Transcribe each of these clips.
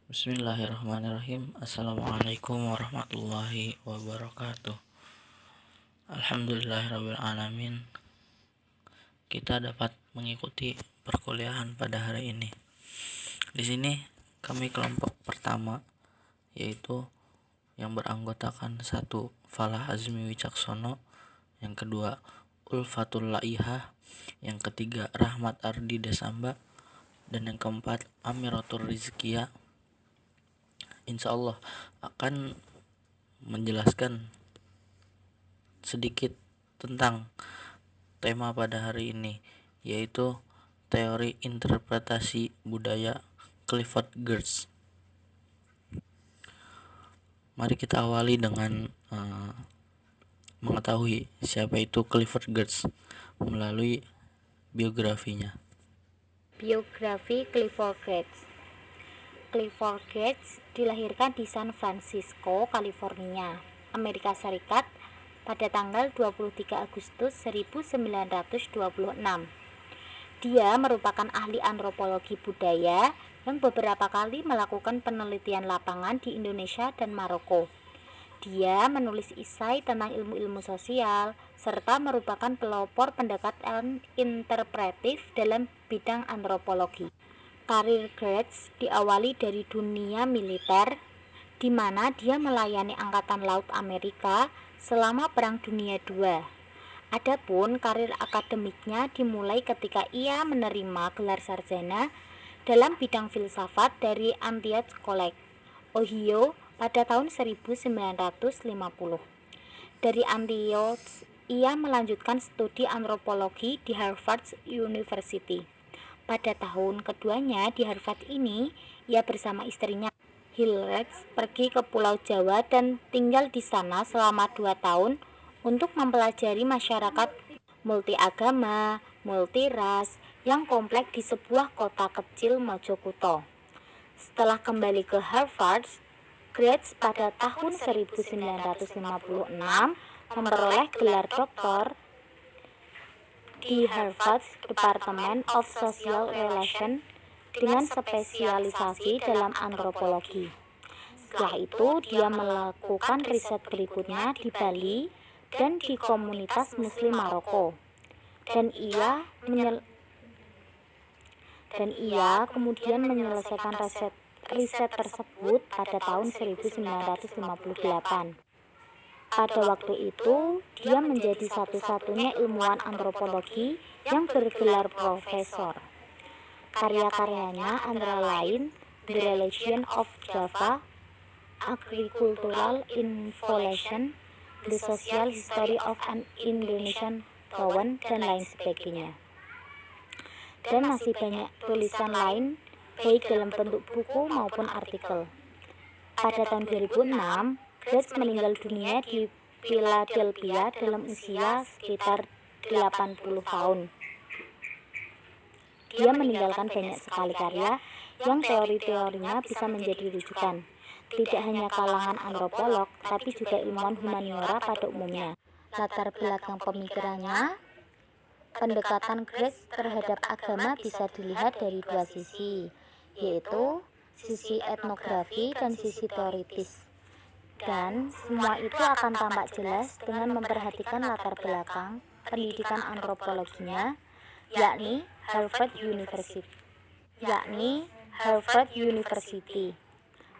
Bismillahirrahmanirrahim. Assalamualaikum warahmatullahi wabarakatuh. Alhamdulillahirrabbilalamin. Kita dapat mengikuti perkuliahan pada hari ini. Di sini kami kelompok pertama, yaitu yang beranggotakan satu Falah Azmi Wicaksono, yang kedua Ulfatul Laihah, yang ketiga Rahmat Ardi Desamba, dan yang keempat Amiratul Rizkia, insya Allah akan menjelaskan sedikit tentang tema pada hari ini, yaitu teori interpretasi budaya Clifford Geertz. Mari kita awali dengan mengetahui siapa itu Clifford Geertz melalui biografinya. Biografi Clifford Geertz. Clifford Geertz dilahirkan di San Francisco, California, Amerika Serikat pada tanggal 23 Agustus 1926. Dia merupakan ahli antropologi budaya yang beberapa kali melakukan penelitian lapangan di Indonesia dan Maroko. Dia menulis esai tentang ilmu-ilmu sosial, serta merupakan pelopor pendekatan interpretif dalam bidang antropologi. Karir Geertz diawali dari dunia militer, di mana dia melayani Angkatan Laut Amerika selama Perang Dunia II. Adapun karir akademiknya dimulai ketika ia menerima gelar sarjana dalam bidang filsafat dari Antioch College, Ohio pada tahun 1950. Dari Antioch, ia melanjutkan studi antropologi di Harvard University. Pada tahun keduanya di Harvard ini, ia bersama istrinya Hillary pergi ke Pulau Jawa dan tinggal di sana selama 2 tahun untuk mempelajari masyarakat multiagama, multiras yang kompleks di sebuah kota kecil Mojokerto. Setelah kembali ke Harvard, Geertz pada tahun 1956 memperoleh gelar doktor di Harvard Department of Social Relations dengan spesialisasi dalam antropologi. Setelah itu, dia melakukan riset berikutnya di Bali dan di komunitas Muslim Maroko. Dan ia kemudian menyelesaikan riset tersebut pada tahun 1958. Pada waktu itu, dia menjadi satu-satunya ilmuwan antropologi yang bergelar profesor. Karya-karyanya antara lain The Religion of Java, Agricultural Evolution, The Social History of an Indonesian Town, dan lain sebagainya. Dan masih banyak tulisan lain, baik dalam bentuk buku maupun artikel. Pada tahun 2006, Geertz meninggal dunia di Philadelphia dalam usia sekitar 80 tahun. Dia meninggalkan banyak sekali karya yang teori-teorinya bisa menjadi rujukan, tidak hanya kalangan antropolog, tapi juga ilmuwan humaniora pada umumnya. Latar belakang pemikirannya, pendekatan Geertz terhadap agama bisa dilihat dari dua sisi, yaitu sisi etnografi dan sisi teoritis. Dan semua itu akan tampak jelas dengan memperhatikan latar belakang pendidikan antropologinya, yakni Harvard University.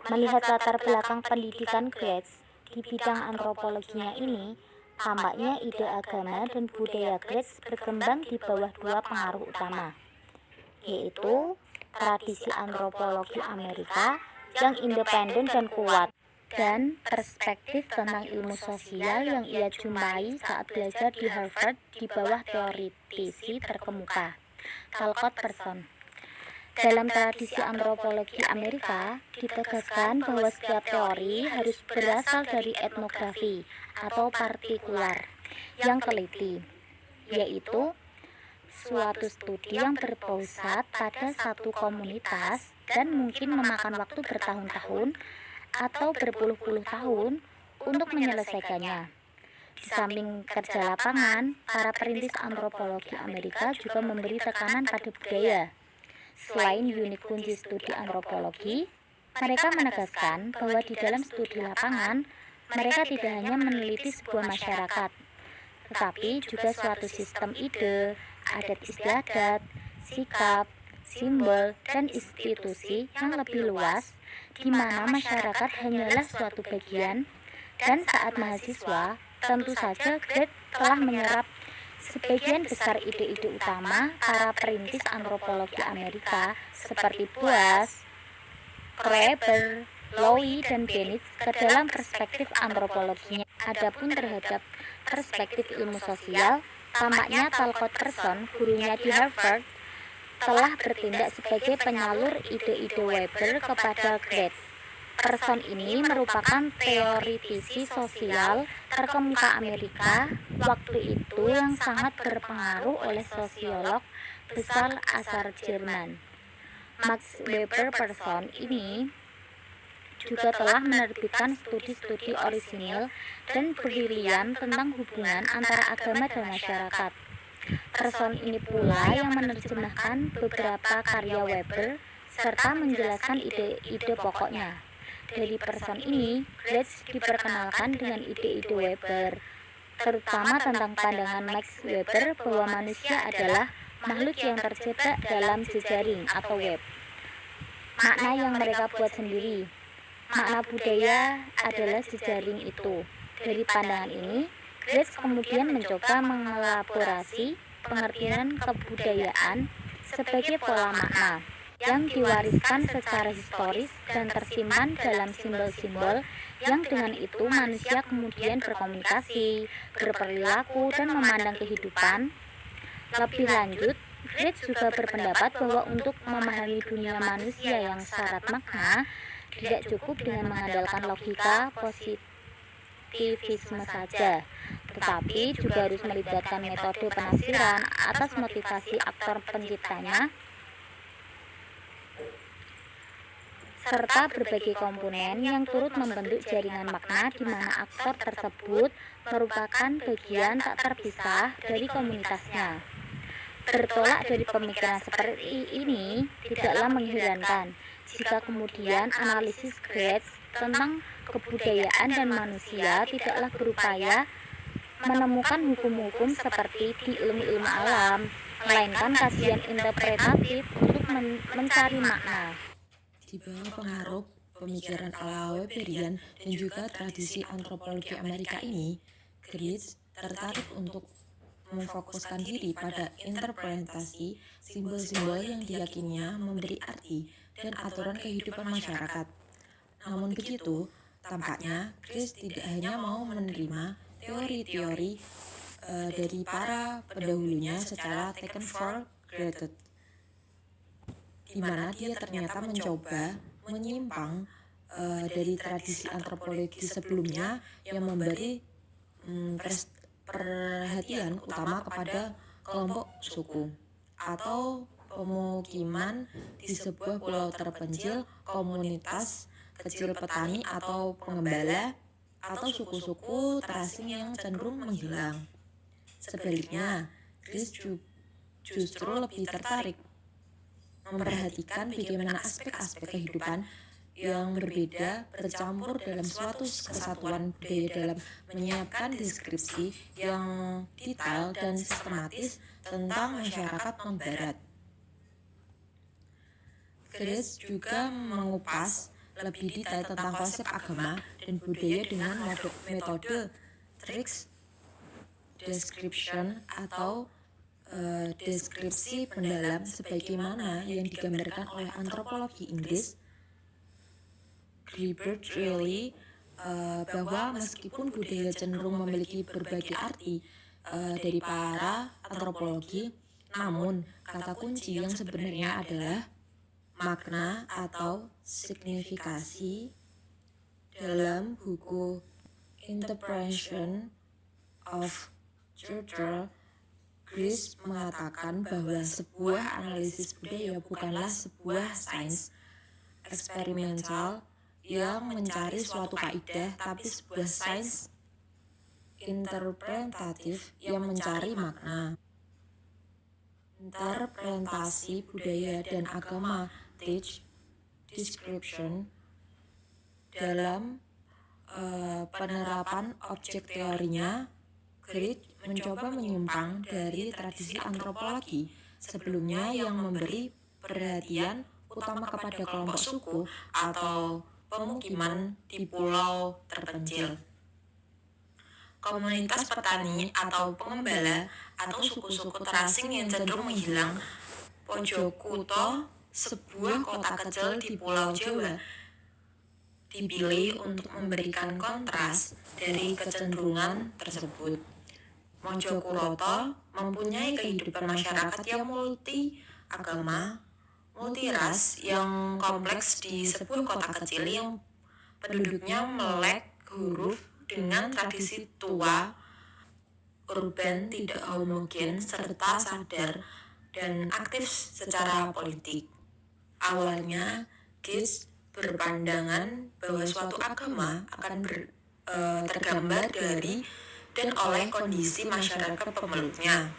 Melihat latar belakang pendidikan Geertz di bidang antropologinya ini, tampaknya ide agama dan budaya Geertz berkembang di bawah dua pengaruh utama, yaitu tradisi antropologi Amerika yang independen dan kuat, dan perspektif tentang ilmu sosial yang ia jumpai saat belajar di Harvard di bawah teoritisi terkemuka, Talcott Person. Dalam tradisi antropologi Amerika, ditegaskan bahwa setiap teori harus berasal dari etnografi atau partikular yang teliti, yaitu suatu studi yang berpusat pada satu komunitas dan mungkin memakan waktu bertahun-tahun atau berpuluh-puluh tahun untuk menyelesaikannya. Di samping kerja lapangan, para perintis antropologi Amerika juga memberi tekanan pada budaya. Selain unit kunci studi antropologi, Mereka menegaskan bahwa di dalam studi lapangan, mereka tidak hanya meneliti sebuah masyarakat, tetapi juga suatu sistem ide, adat istiadat, sikap, simbol, dan institusi yang lebih luas, di mana masyarakat hanyalah suatu bagian. Dan saat mahasiswa, tentu saja Grade telah menyerap sebagian besar ide-ide utama para perintis antropologi Amerika seperti Boas, Kreber, Lowy, dan Bennett ke dalam perspektif antropologinya. Adapun terhadap perspektif ilmu sosial, tampaknya Talcott Person, gurunya di Harvard, telah bertindak sebagai penyalur ide-ide Weber kepada Grade. Person ini merupakan teoritisi sosial terkemuka Amerika waktu itu yang sangat berpengaruh oleh sosiolog besar asal Jerman. Max Weber Person ini juga telah menerbitkan studi-studi orisinil dan brilian tentang hubungan antara agama dan masyarakat. Person ini pula yang menerjemahkan beberapa karya Weber serta menjelaskan ide-ide pokoknya. Dari person ini, Grade diperkenalkan dengan ide-ide Weber, terutama tentang pandangan Max Weber bahwa manusia adalah makhluk yang terjebak dalam jejaring atau web. Makna yang mereka buat sendiri. Makna budaya adalah jejaring itu. Dari pandangan ini, Grade kemudian mencoba mengelaborasi pengertian kebudayaan sebagai pola makna yang diwariskan secara historis dan tersimpan dalam simbol-simbol yang dengan itu manusia kemudian berkomunikasi, berperilaku, dan memandang kehidupan. Lebih lanjut, Grade juga berpendapat bahwa untuk memahami dunia manusia yang syarat makna, tidak cukup dengan mengandalkan logika positivisme saja, tetapi juga harus melibatkan metode penafsiran atas motivasi aktor penciptanya, serta berbagai komponen yang turut membentuk jaringan makna di mana aktor tersebut merupakan bagian tak terpisah dari komunitasnya. Bertolak dari pemikiran seperti ini tidaklah mengherankan jika kemudian analisis Grade tentang kebudayaan dan manusia tidaklah berupaya menemukan hukum-hukum seperti di ilmu-ilmu alam, melainkan kajian interpretatif untuk mencari makna. Di bawah pengaruh pemikiran ala Weberian dan juga tradisi antropologi Amerika ini, Grade tertarik untuk memfokuskan diri pada interpretasi simbol-simbol yang diyakininya memberi arti dan aturan kehidupan masyarakat. Namun begitu, tampaknya Grade tidak hanya mau menerima teori-teori dari para pendahulunya secara taken for granted, di mana dia ternyata mencoba menyimpang dari tradisi antropologi sebelumnya yang memberi perhatian utama kepada kelompok suku atau pemukiman di sebuah pulau terpencil, komunitas kecil petani atau pengembala, atau suku-suku terasing yang cenderung menghilang. Sebaliknya, Grade justru lebih tertarik memperhatikan bagaimana aspek-aspek kehidupan yang berbeda bercampur dalam suatu kesatuan budaya dalam menyiapkan deskripsi yang detail dan sistematis tentang masyarakat non-barat. Grade juga mengupas lebih detail tentang konsep agama dan budaya dengan metode text description atau deskripsi pendalam sebagaimana yang digambarkan oleh antropologi Inggris Gilbert Rayleigh, bahwa meskipun budaya cenderung memiliki berbagai arti dari para antropologi, namun kata kunci yang sebenarnya adalah makna atau signifikasi. Dalam buku Interpretation of Culture, Grade mengatakan bahwa sebuah analisis budaya bukanlah sebuah sains eksperimental yang mencari suatu kaidah, tapi sebuah sains interpretatif yang mencari makna. Interpretasi budaya dan agama text description Dalam penerapan objek teorinya, Grit mencoba menyimpang dari tradisi antropologi sebelumnya yang memberi perhatian utama kepada kelompok suku atau pemukiman di pulau terpencil. Komunitas petani atau pengembala atau suku-suku terasing yang cenderung menghilang. Pojokkuto, sebuah kota kecil di Pulau Jawa, dipilih untuk memberikan kontras dari kecenderungan tersebut. Mojokerto mempunyai kehidupan masyarakat yang multi agama, multi ras yang kompleks di sebuah kota kecil yang penduduknya melek huruf dengan tradisi tua, urban tidak homogen serta sadar dan aktif secara politik. Awalnya, Gies berpandangan bahwa suatu agama akan tergambar dari dan oleh kondisi masyarakat pemeluknya,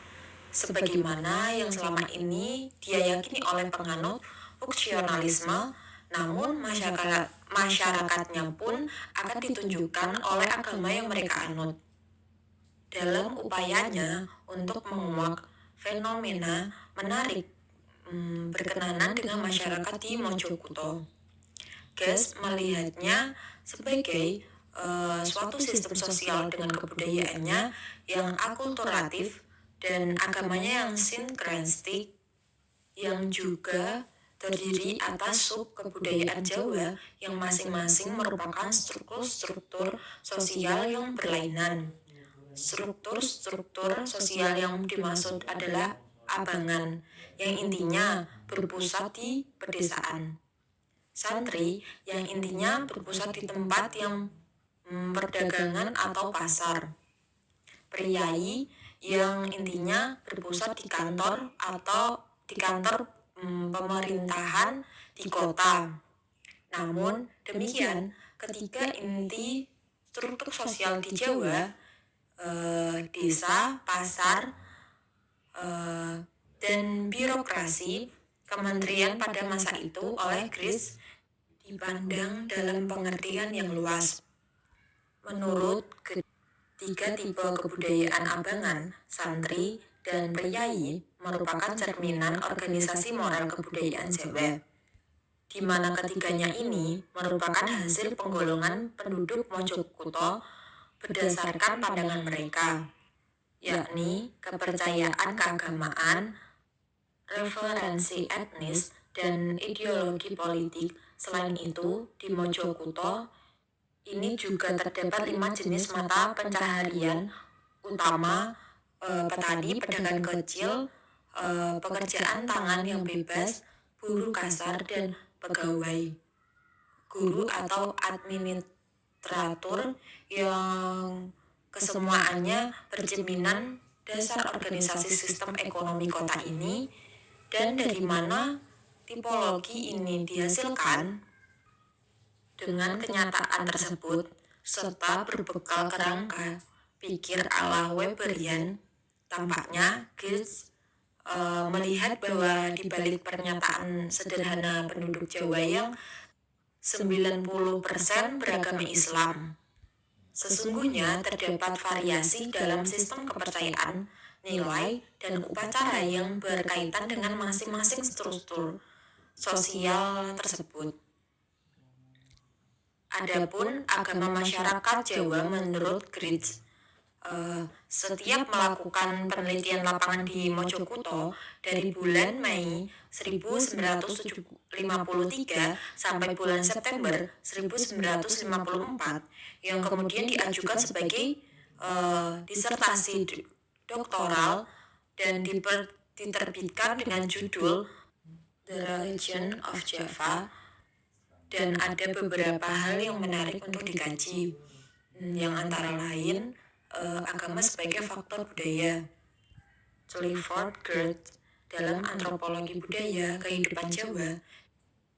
sebagaimana yang selama ini dia yakini oleh penganut fungsionalisme. Namun masyarakatnya pun akan ditunjukkan oleh agama yang mereka anut. Dalam upayanya untuk menguak fenomena menarik berkenanan dengan masyarakat di Mojokerto, Gies melihatnya sebagai suatu sistem sosial dengan kebudayaannya yang akulturatif dan agamanya yang sinkretistik, yang juga terdiri atas sub kebudayaan Jawa yang masing-masing merupakan struktur-struktur sosial yang berlainan. Struktur-struktur sosial yang dimaksud adalah abangan, yang intinya berpusat di pedesaan. Santri, yang intinya berpusat di tempat yang perdagangan atau pasar. Priai, yang intinya berpusat di kantor atau di kantor pemerintahan di kota. Namun demikian, ketika inti struktur sosial di Jawa, desa, pasar, dan birokrasi kementerian pada masa itu oleh Gies dipandang dalam pengertian yang luas. Menurut tiga tipe kebudayaan abangan, santri, dan priai merupakan cerminan organisasi moral kebudayaan Jawa, di mana ketiganya ini merupakan hasil penggolongan penduduk Mojokerto berdasarkan pandangan mereka, yakni kepercayaan keagamaan, referensi etnis, dan ideologi politik. Selain itu, di Mojokerto ini juga terdapat 5 jenis mata pencaharian utama, petani, pedagang kecil, pekerjaan tangan yang bebas, buruh kasar, dan pegawai. Guru atau administratur yang kesemuanya bercerminan dasar organisasi sistem ekonomi kota ini, dan dari mana tipologi ini dihasilkan. Dengan kenyataan tersebut, serta berbekal kerangka pikir ala Weberian, tampaknya Gies melihat bahwa di balik pernyataan sederhana penduduk Jawa yang 90% beragama Islam, sesungguhnya terdapat variasi dalam sistem kepercayaan, nilai, dan upacara yang berkaitan dengan masing-masing struktur sosial tersebut. Adapun agama masyarakat Jawa menurut Gies, setiap melakukan penelitian lapangan di Mojokerto dari bulan Mei 1953 sampai bulan September 1954, yang kemudian diajukan sebagai disertasi doktoral dan diterbitkan dengan judul The Religion of Java. Dan ada beberapa hal yang menarik untuk dikaji, yang antara lain agama sebagai faktor budaya. Clifford Geertz dalam antropologi budaya kehidupan Jawa,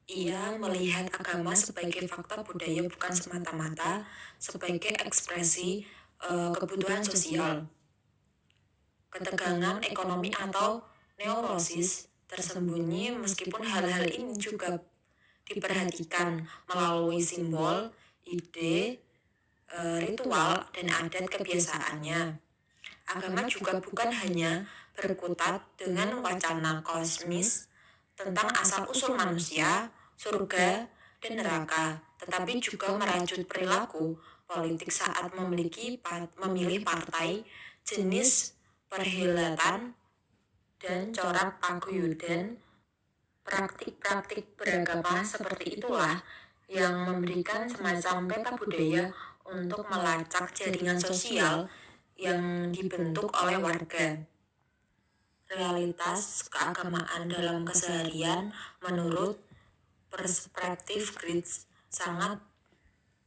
ia melihat agama sebagai faktor budaya bukan semata-mata sebagai ekspresi kebutuhan sosial. Ketegangan ekonomi atau neurosis tersembunyi, meskipun hal-hal ini juga diperhatikan melalui simbol ide, ritual, dan adat kebiasaannya. Agama juga bukan hanya berkutat dengan wacana kosmis tentang asal-usul manusia, surga, dan neraka, tetapi juga merajut perilaku politik saat memilih partai, jenis perhelatan, dan corak paguyuban. Praktik-praktik beragama seperti itulah yang memberikan semacam peta budaya untuk melacak jaringan sosial yang dibentuk oleh warga. Realitas keagamaan dalam keseharian menurut perspektif Grids sangat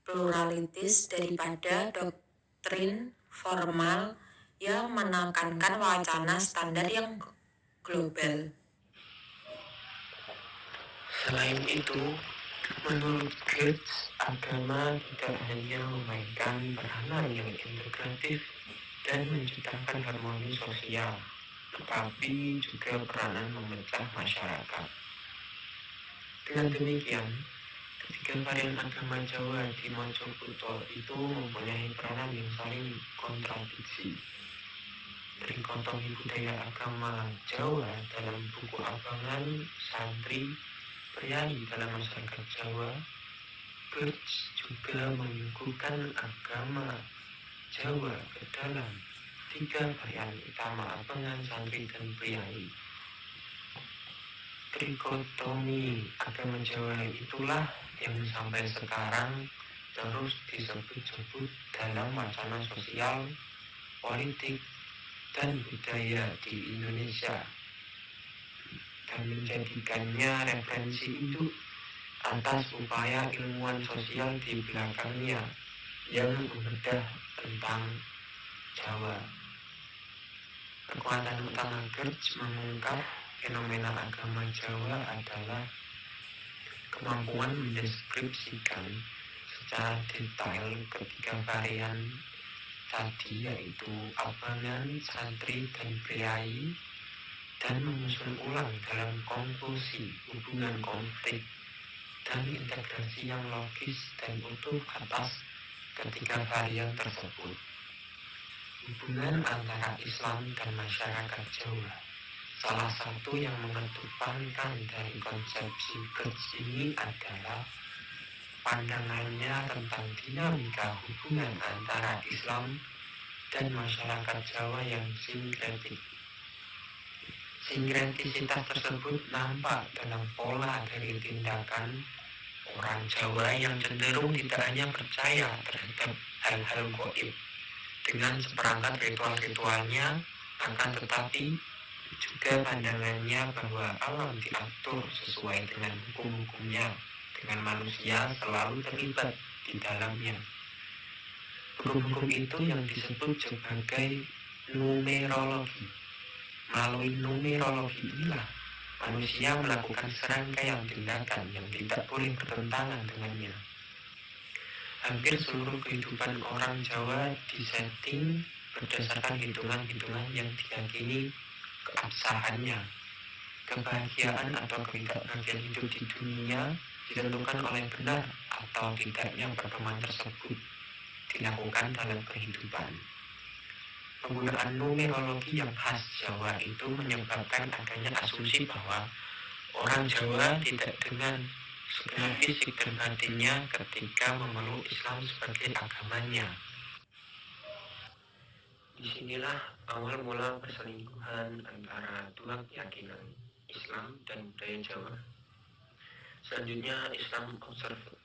pluralitis daripada doktrin formal yang menekankan wacana standar yang global. Selain itu, menurut Grids, agama tidak hanya memainkan peranan yang integratif dan menciptakan harmoni sosial, tetapi juga peranan memecah masyarakat. Dengan demikian, ketiga varian agama Jawa di Mojokerto itu mempunyai peranan yang saling kontradiksi. Trikotomi budaya agama Jawa dalam buku Abangan Santri Priayi dalam masyarakat Jawa, Grids juga menyuguhkan agama Jawa ke dalam tiga varian utama Abangan Santri dan Priayi. Trikotomi agama Jawa itulah yang sampai sekarang terus disebut-sebut dalam wacana sosial, politik, dan budaya di Indonesia, dan menjadikannya referensi hidup atas upaya ilmuwan sosial di belakangnya yang membedah tentang Jawa. Kekuatan utama Grids mengungkap fenomena agama Jawa adalah kemampuan mendeskripsikan secara detail ketiga varian tadi, yaitu Abangan, Santri, dan Priayi, dan menyusun ulang dalam konklusi hubungan konflik dan integrasi yang logis dan utuh atas ketiga varian tersebut. Hubungan antara Islam dan masyarakat Jawa, salah satu yang mengedepankan dari konsepsi Grids ini adalah pandangannya tentang dinamika hubungan antara Islam dan masyarakat Jawa yang sinkretik. Sinkretisitas tersebut nampak dalam pola dari tindakan orang Jawa yang cenderung tidak hanya percaya terhadap hal-hal gaib dengan seperangkat ritual-ritualnya, akan tetapi juga pandangannya bahwa alam diatur sesuai dengan hukum-hukumnya, dengan manusia selalu terlibat di dalamnya. Hukum-hukum itu yang disebut sebagai numerologi. Melalui numerologi inilah manusia melakukan serangkaian tindakan yang tidak boleh bertentangan dengannya. Hampir seluruh kehidupan orang Jawa disetting berdasarkan hitungan-hitungan yang diyakini keabsahannya. Kebahagiaan atau ketidakbahagiaan hidup di dunia ditentukan oleh benar atau tidaknya pertemuan tersebut dilakukan dalam kehidupan. Penggunaan numerologi yang khas Jawa itu menyebabkan adanya asumsi bahwa orang Jawa tidak dengan segenap fisik dan batinnya ketika memeluk Islam sebagai agamanya. Disinilah awal mula perselingkuhan antara dua keyakinan, Islam dan budaya Jawa. Selanjutnya, Islam Observer.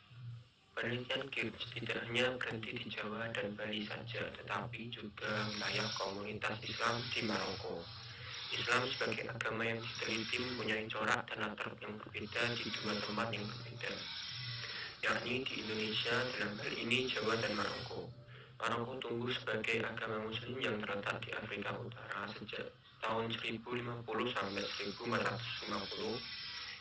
Penelitian Grids tidak hanya berhenti di Jawa dan Bali saja, tetapi juga wilayah komunitas Islam di Maroko. Islam sebagai agama yang diteliti mempunyai corak dan latar yang berbeda di dua tempat yang berbeda, yakni di Indonesia, dalam hal ini Jawa dan Maroko. Maroko tumbuh sebagai agama muslim yang terletak di Afrika Utara sejak tahun 1050 sampai 1450,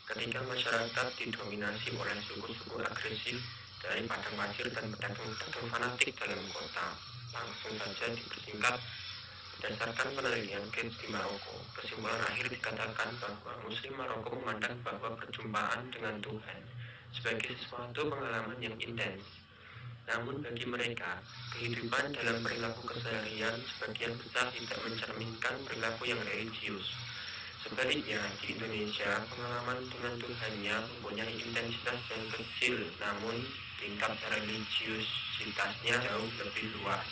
ketika masyarakat didominasi oleh suku-suku agresif dari padang pasir dan pedagang-pedagang fanatik dalam kota. Langsung saja dipersingkat, berdasarkan penelitian Grids di Maroko, kesimpulan akhir dikatakan bahwa Muslim Maroko memandang bahwa perjumpaan dengan Tuhan sebagai sesuatu pengalaman yang intens. Namun bagi mereka, kehidupan dalam perilaku keseharian sebagian besar tidak mencerminkan perilaku yang religius. Sebaliknya, di Indonesia, pengalaman dengan Tuhannya mempunyai intensitas yang kecil, namun tingkat religiusitasnya jauh lebih luas.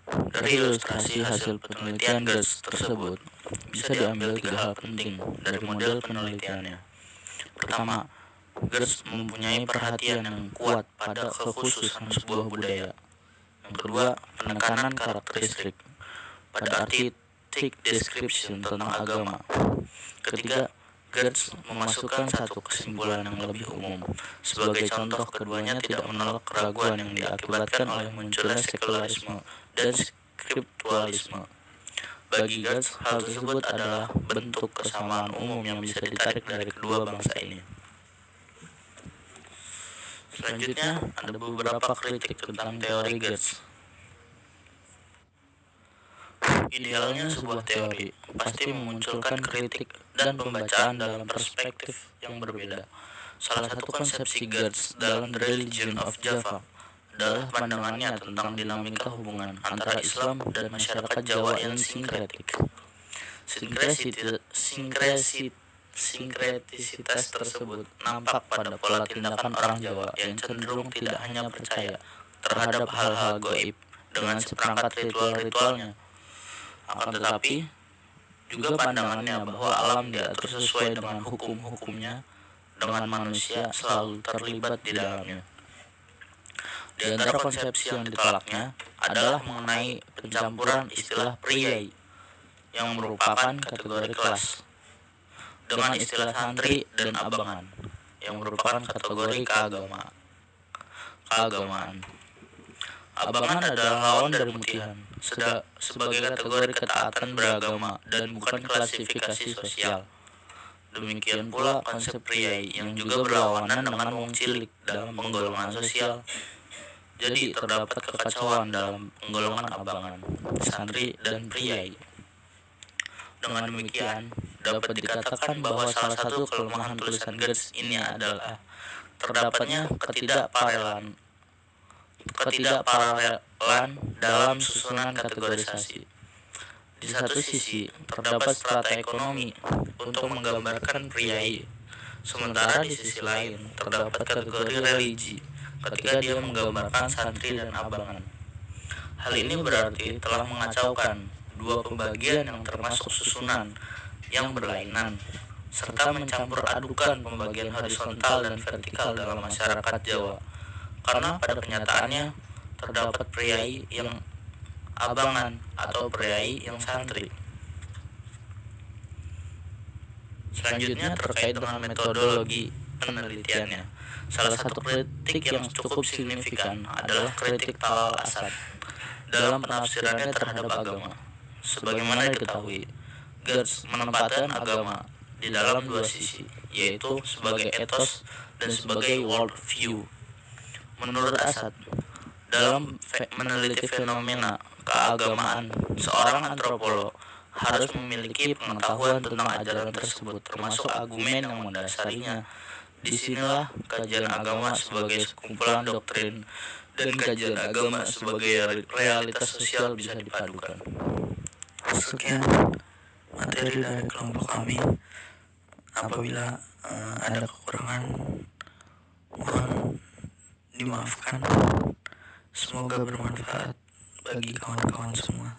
Dari ilustrasi hasil penelitian Gertz tersebut, bisa diambil 3 hal penting dari model penelitiannya. Pertama, Gertz mempunyai perhatian yang kuat pada kekhususan sebuah budaya. Yang kedua, penekanan karakteristik pada arti thick description tentang agama. Ketiga, Gertz memasukkan satu kesimpulan yang lebih umum. Sebagai contoh, keduanya tidak menolak keraguan yang diakibatkan oleh munculnya sekularisme dan skriptualisme. Bagi Gertz, hal tersebut adalah bentuk kesamaan umum yang bisa ditarik dari kedua bangsa ini. Selanjutnya, ada beberapa kritik tentang teori Gertz. Idealnya sebuah teori pasti memunculkan kritik dan pembacaan dalam perspektif yang berbeda. Salah satu konsepsi Gertz dalam The Religion of Java adalah pandangannya tentang dinamika hubungan antara Islam dan masyarakat Jawa yang sinkretik. Sinkretisitas tersebut nampak pada pola tindakan orang Jawa yang cenderung tidak hanya percaya terhadap hal-hal gaib dengan seperangkat ritual-ritualnya, akan tetapi juga pandangannya bahwa alam diatur sesuai dengan hukum-hukumnya, dengan manusia selalu terlibat di dalamnya. Di antara konsepsi yang ditolaknya adalah mengenai pencampuran istilah priai yang merupakan kategori kelas dengan istilah santri dan abangan yang merupakan kategori keagamaan. Abangan adalah lawan dari mutihan sebagai kategori ketaatan beragama dan bukan klasifikasi sosial. Demikian pula konsep priai yang juga berlawanan dengan wong cilik dalam penggolongan sosial. Jadi terdapat kekacauan dalam penggolongan abangan, santri, dan priai. Dengan demikian, dapat dikatakan bahwa salah satu kelemahan tulisan Gertz ini adalah terdapatnya ketidakparelan dalam susunan kategorisasi. Di satu sisi, terdapat strata ekonomi untuk menggambarkan priai, sementara di sisi lain terdapat kategori religi ketika dia menggambarkan santri dan abangan. Hal ini berarti telah mengacaukan dua pembagian yang termasuk susunan yang berlainan, serta mencampur adukan pembagian horizontal dan vertikal dalam masyarakat Jawa. Karena pada kenyataannya terdapat priai yang abangan atau priai yang santri. Selanjutnya terkait dengan metodologi penelitiannya. Salah satu kritik yang cukup signifikan adalah kritik Talal Asad dalam penafsirannya terhadap agama. Sebagaimana diketahui, Gertz menempatkan agama di dalam dua sisi, yaitu sebagai etos dan sebagai world view. Menurut Asad, dalam meneliti fenomena keagamaan, seorang antropolog harus memiliki pengetahuan tentang ajaran tersebut, termasuk argumen yang mendasarinya. Disinilah kajian agama sebagai sekumpulan doktrin dan kajian agama sebagai realitas sosial bisa dipadukan. Sekian materi dari kelompok kami. Apabila ada kekurangan, mohon dimaafkan. Semoga bermanfaat bagi kawan-kawan semua.